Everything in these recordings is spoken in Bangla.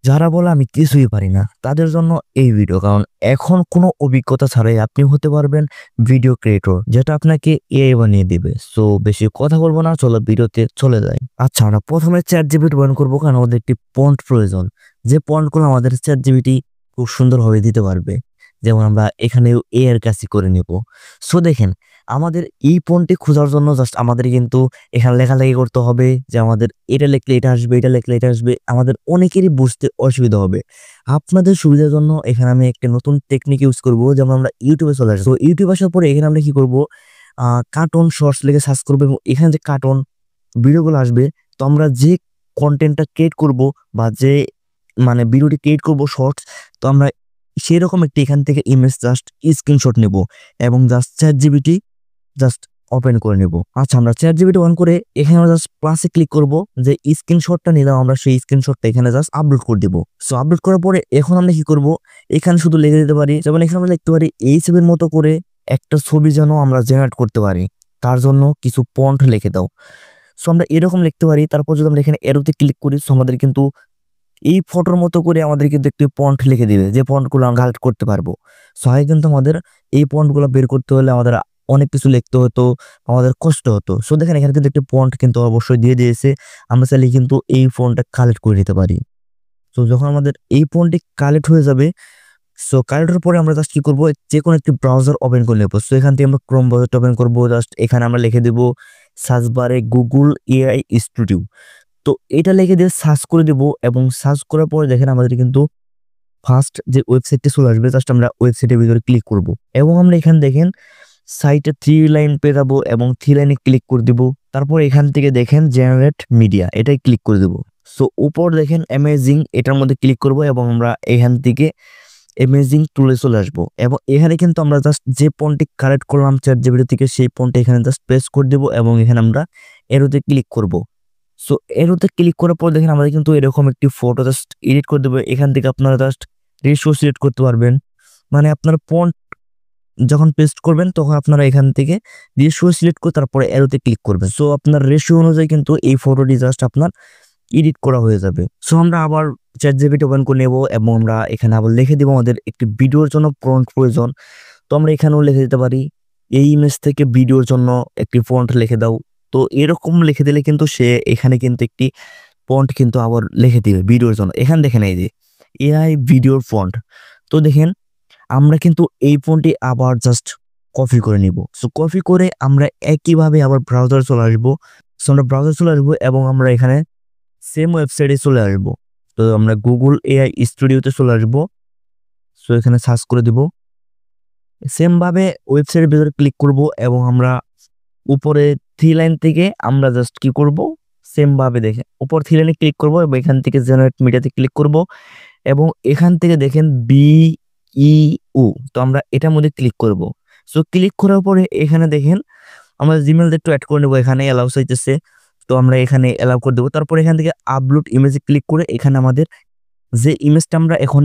যারা বলে আমি কিছুই পারি না তাদের জন্য এই ভিডিও, কারণ এখন কোনো অভিজ্ঞতা ছাড়াই আপনি হতে পারবেন ভিডিও ক্রিয়েটর, যেটা আপনাকে এআই বানিয়ে দিবে। সো বেশি কথা বলবো না, চলো ভিডিওতে চলে যাই। আচ্ছা, আমরা প্রথমে চ্যাট জিপিটি ব্যবহার করবো, কারণ আমাদের একটি পন্ট প্রয়োজন, যে পন্টগুলো আমাদের চ্যাট জিপিটি খুব সুন্দরভাবে দিতে পারবে। যেমন আমরা এখানে এ এর কাছে করে নিব। সো দেখেন, আমাদের এই পন্টটি খোঁজার জন্য জাস্ট আমাদের কিন্তু এখানে লেখালেখি করতে হবে যে আমাদের এটা লিখলে এটা আসবে, এটা লিখলে এটা আসবে। আমাদের অনেকেরই বুঝতে অসুবিধা হবে। আপনাদের সুবিধার জন্য এখানে আমি একটা নতুন টেকনিক ইউজ করব, যেমন আমরা ইউটিউবে চলে আসবো। ইউটিউব আসার পরে এখানে আমরা কি করব, কার্টুন শর্টস লিখে সার্চ করবো, এবং এখানে যে কার্টুন ভিডিওগুলো আসবে, তো আমরা যে কন্টেন্টটা ক্রিয়েট করব বা যে ভিডিওটি ক্রিয়েট করব শর্টস, তো আমরা সেরকম একটি এখান থেকে ইমেজ জাস্ট স্ক্রিনশট নেব এবং just chat GPT just open করে নেব। আচ্ছা, আমরা চ্যাট জিপিটি অন করে এখানে আমরা জাস্ট প্লাসে ক্লিক করব, যে স্ক্রিনশটটা নিলাম আমরা সেই স্ক্রিনশটটা এখানে জাস্ট আপলোড করে দিব। সো আপলোড করার পরে এখন আমরা কি করব, এখানে শুধু লিখে দিতে পারি, যেমন এখানে আমরা লিখতে পারি এই ছবির মতো করে একটা ছবি যেন আমরা জেনারেট করতে পারি, তার জন্য কিছু পন্ট লিখে দাও। সো আমরা এরকম লিখতে পারি। তারপর যদি আমরা এখানে এরোতে ক্লিক করি, সো আমাদের কিন্তু এই ফটোর মতো করে আমাদের কিন্তু একটি পন্ট লিখে দিবে, যে পন্টগুলো আমরা কালেক্ট করতে পারবো। সো আগে কিন্তু আমাদের এই পন্টগুলো বের করতে হলে আমাদের অনেক কিছু লিখতে হতো, আমাদের কষ্ট হতো। সো দেখেন, এখানে কিন্তু একটি পন্ট কিন্তু অবশ্যই দিয়ে দিয়েছে। আমরা চাইলে কিন্তু এই ফোনটা কালেক্ট করে নিতে পারি। সো যখন আমাদের এই ফোনটি কালেক্ট হয়ে যাবে, সো কালেক্টের পরে আমরা জাস্ট কি করবো, যে কোনো একটি ব্রাউজার ওপেন করে নেবো। সো এখান থেকে আমরা ক্রোম ব্রাউজারটা ওপেন করবো। জাস্ট এখানে আমরা লিখে দেবো সার্চ বারে গুগল এআই স্টুডিও। তো এটা লিখে দিয়ে সার্চ করে দিব, এবং সার্চ করার পরে দেখেন আমাদের কিন্তু ফার্স্ট যে ওয়েবসাইটটি চলে আসবে। জাস্ট আমরা ওয়েবসাইটের ভিতরে ক্লিক করব, এবং আমরা এখানে দেখেন সাইটে 3 লাইন পেয়ে যাবো, এবং 3 লাইনে ক্লিক করে দিব। তারপর এখান থেকে দেখেন জেনারেট মিডিয়া, এটাই ক্লিক করে দেব। সো উপর দেখেন অ্যামেজিং, এটার মধ্যে ক্লিক করব, এবং আমরা এখান থেকে অ্যামেজিং টুলে চলে আসবো। এবং এখানে কিন্তু আমরা জাস্ট যে পন্টটি কালেক্ট করলাম চ্যাট জিপিটি থেকে, সেই পন্টটি এখানে জাস্ট পেস্ট করে দেবো, এবং এখানে আমরা এরোতে ক্লিক করব। সো এরোতে ক্লিক করার পর দেখেন আমাদের কিন্তু এরকম একটি ফটো জাস্ট এডিট করে দেবো। এখান থেকে আপনারা জাস্ট রেশিও সিলেক্ট করতে পারবেন, আপনার ফন্ট যখন পেস্ট করবেন তখন আপনারা এখান থেকে রেশিও সিলেক্ট করে তারপরে এরোতে ক্লিক করবেন। সো আপনার রেশিও অনুযায়ী কিন্তু এই ফটোটি জাস্ট আপনার এডিট করা হয়ে যাবে। সো আমরা আবার চ্যাট জিপিটি ওপেন করে নেব, এবং আমরা এখানে আবার লিখে দিব আমাদের একটি ভিডিওর জন্য ফন্ট প্রয়োজন। তো আমরা এখানেও লিখে দিতে পারি এই ইমেজ থেকে ভিডিওর জন্য একটি ফন্ট লিখে দাও। তো এরকম লিখে দিলে কিন্তু সে এখানে কিন্তু একটি ফন্ট কিন্তু আবার লিখে দিবে ভিডিওর জন্য। এখানে দেখেন এই যে এআই ভিডিওর ফন্ট। তো দেখেন আমরা কিন্তু এই ফন্টটি আবার জাস্ট কপি করে নিব। সো কপি করে আমরা একইভাবে আবার ব্রাউজারে চলে আসবো। সো আমরা ব্রাউজারে চলে আসবো, এবং আমরা এখানে সেম ওয়েবসাইটে চলে আসবো। তো আমরা গুগল এআই স্টুডিওতে চলে আসবো। সো এখানে সার্চ করে দিব, সেম ভাবে ওয়েবসাইটের ভিতরে ক্লিক করব, এবং আমরা উপরে 3 লাইন থেকে আমরা জাস্ট কি করব, সেম ভাবে দেখেন উপর 3 লাইনে ক্লিক করব, এবং এখান থেকে জেনারেট মিডিয়াতে ক্লিক করব, এবং এখান থেকে দেখেন বিইউ, তো আমরা এটার মধ্যে ক্লিক করব। সো ক্লিক করার পরে এখানে দেখেন আমরা জিমেল একটু অ্যাড করে নেবো, এখানে অ্যালাউ চাইতেছে। তো আমরা এখানে অ্যালাউ করে দেবো। তারপর এখান থেকে আপলোড ইমেজে ক্লিক করে এখানে আমাদের যে ইমেজটা আমরা এখন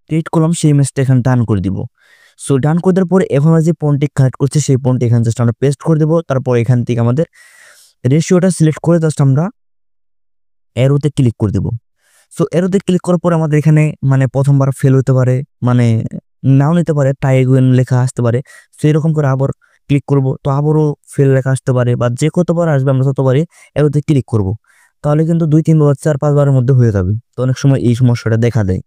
ক্রিয়েট করলাম সেই ইমেজটা এখানে ডান করে দিব। সো ডান করে দেওয়ার পরে এখন আমরা যে পয়েন্টটি কালেক্ট করছি সেই পয়েন্টটি এখানে জাস্ট আমরা পেস্ট করে দেবো। তারপর এখান থেকে আমাদের রেশিওটা সিলেক্ট করে জাস্ট আমরা এরোতে ক্লিক করে দেবো। সো এরোতে ক্লিক করার পর আমাদের এখানে প্রথমবার ফেল হতে পারে, নাও নিতে পারে, টাইগুয়েন লেখা আসতে পারে। সো এরকম করে আবার ক্লিক করব, তো আবারও ফেল লেখা আসতে পারে, বা যে কতবার আসবে আমরা ততবারই এরোতে ক্লিক করব। তাহলে কিন্তু 2-3 বার 4-5 বারের মধ্যে হয়ে যাবে। তো অনেক সময় এই সমস্যাটা দেখা দেয়।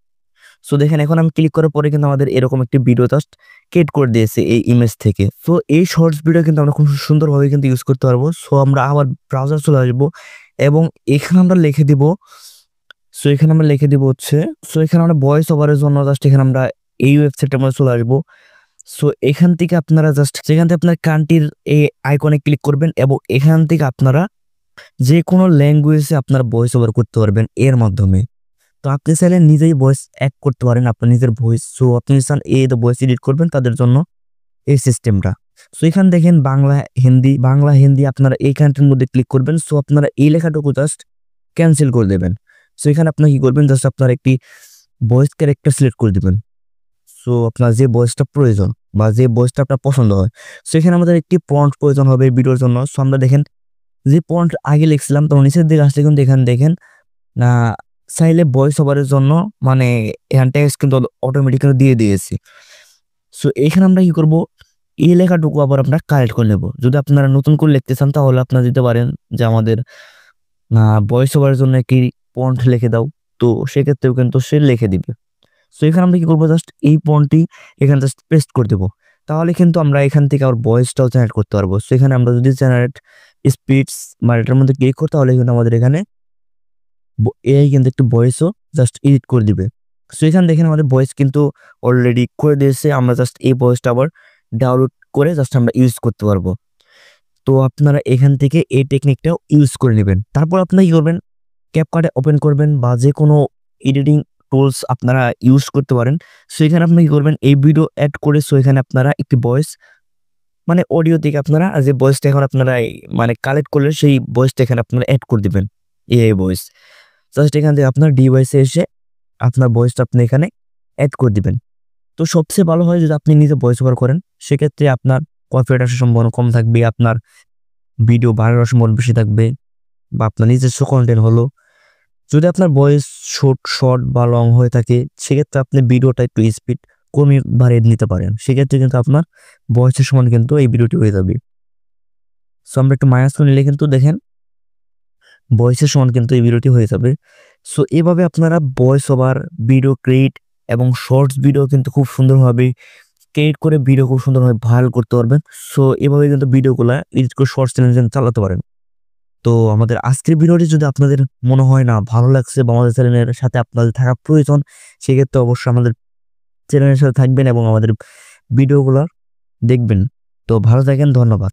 সো দেখেন এখন আমি ক্লিক করার পরে কিন্তু আমাদের এরকম একটি ভিডিও জাস্ট ক্রিয়েট করে দিয়েছে এই ইমেজ থেকে। সো এই শর্টস ভিডিও কিন্তু আমরা খুব সুন্দরভাবে কিন্তু ইউজ করতে পারবো। সো আমরা আবার ব্রাউজার চলে আসবো, এবং এখানে আমরা লিখে দিব, সো এখানে আমরা ভয়েস ওভারের জন্য জাস্ট এখানে আমরা এই ওয়েবসাইটে আমরা চলে আসবো। সো এখান থেকে আপনারা জাস্ট যেখান থেকে আপনার কান্ট্রির এই আইকনে ক্লিক করবেন, এবং এখান থেকে আপনারা যে কোনো ল্যাঙ্গুয়েজে আপনার ভয়েস ওভার করতে পারবেন এর মাধ্যমে। তো আপনি চাইলে নিজেই ভয়েস অ্যাড করতে পারেন, আপনার নিজের ভয়েস। সো আপনি চান এই ভয়েস এডিট করবেন, তাদের জন্য এই সিস্টেমটা। সো এখানে দেখেন বাংলা হিন্দি আপনারা এই কান্ট্রির মধ্যে ক্লিক করবেন। সো আপনারা এই লেখাটুকু জাস্ট ক্যান্সেল করে দেবেন। সো এখানে আপনার কি করবেন, জাস্ট আপনার একটি ভয়েস ক্যারেক্টার সিলেক্ট করে দিবেন। সো আপনার যে ভয়েসটা প্রয়োজন বা যে ভয়েসটা আপনার পছন্দ হয়, সো এখানে আমাদের একটি প্রম্পট প্রয়োজন হবে ভিডিওর জন্য। সো আমরা দেখেন যে প্রম্পট আগে লিখছিলাম, তো নিচের দিকে আসলে কিন্তু এখানে দেখেন না চাইলে ভয়েস ওভারের জন্য মানে এখান টেক্সট কিন্তু অটোমেটিক্যালি দিয়ে দিয়েছি। সো এখানে আমরা কি করব, এই লেখাটুকু আবার আমরা কালেক্ট করে নেব। যদি আপনারা নতুন করে লিখতে চান তাহলে আপনারা দিতে পারেন যে আমাদের ভয়েস ওভারের জন্য একটি ফন্ট লিখে দাও, তো সেক্ষেত্রেও কিন্তু সে লিখে দিবে। সো এখানে আমরা কি করবো, জাস্ট এই ফন্টটি এখানে জাস্ট পেস্ট করে দেবো, তাহলে কিন্তু আমরা এখান থেকে আবার ভয়েসটাও জেনারেট করতে পারবো। সো এখানে আমরা যদি জেনারেট স্পিডস মানে এটার মধ্যে ক্লিক করি তাহলে কিন্তু আমাদের এখানে এআই কিন্তু একটু ভয়েসও জাস্ট এডিট করে দিবে। সো এখানে দেখেন আমাদের ভয়েস কিন্তু অলরেডি করে দিয়েছে, আমরা জাস্ট এই ভয়েসটা আবার ডাউনলোড করে জাস্ট আমরা ইউজ করতে পারবো। তো আপনারা এখান থেকে এই টেকনিকটাও ইউজ করে নেবেন। তারপর আপনারা কি করবেন, ক্যাপকাটে ওপেন করবেন বা যে কোনো এডিটিং টুলস আপনারা ইউজ করতে পারেন। সো এখানে আপনি কি করবেন, এই ভিডিও অ্যাড করে সো এখানে আপনারা একটি ভয়েস মানে অডিও থেকে আপনারা যে ভয়েসটা এখন আপনারা মানে কালেক্ট করলে সেই ভয়েসটা এখানে আপনারা অ্যাড করে দিবেন, এআই ভয়েস। জাস্ট এখান থেকে আপনার ডিভাইসে এসে আপনার ভয়েসটা আপনি এখানে অ্যাড করে দিবেন। তো সবচেয়ে ভালো হয় যদি আপনি নিজে ভয়েস ওভার করেন, সেক্ষেত্রে আপনার কপিরাইট আসার সম্ভাবনা কম থাকবে, আপনার ভিডিও ভাইরাল সম্ভাবনা বেশি থাকবে, বা আপনার নিজস্ব কন্টেন্ট হলো। যদি আপনার ভয়েস শর্ট বা লং হয়ে থাকে সেক্ষেত্রে আপনি ভিডিওটা একটু স্পিড কমিয়ে বাড়িয়ে নিতে পারেন, সেক্ষেত্রে কিন্তু আপনার ভয়েসের সমান কিন্তু এই ভিডিওটি হয়ে যাবে। সো আমরা একটু মাইনাস করে নিলে কিন্তু দেখেন ভয়েসের সমান কিন্তু এই ভিডিওটি হয়ে যাবে। সো এভাবে আপনারা ভয়েস ওভার ভিডিও ক্রিয়েট এবং শর্টস ভিডিও কিন্তু খুব সুন্দরভাবে ক্রিয়েট করে ভিডিও খুব সুন্দরভাবে ভাইরাল করতে পারবেন। সো এভাবে কিন্তু ভিডিওগুলা এডিট করে শর্টস চ্যানেল চালাতে পারেন। তো আমাদের আজকের ভিডিওটি যদি আপনাদের মনে হয় না ভালো লাগছে বা আমাদের চ্যানেলের সাথে আপনাদের থাকা প্রয়োজন, সেক্ষেত্রে অবশ্যই আমাদের চ্যানেলের সাথে থাকবেন এবং আমাদের ভিডিওগুলো দেখবেন। তো ভালো থাকেন, ধন্যবাদ।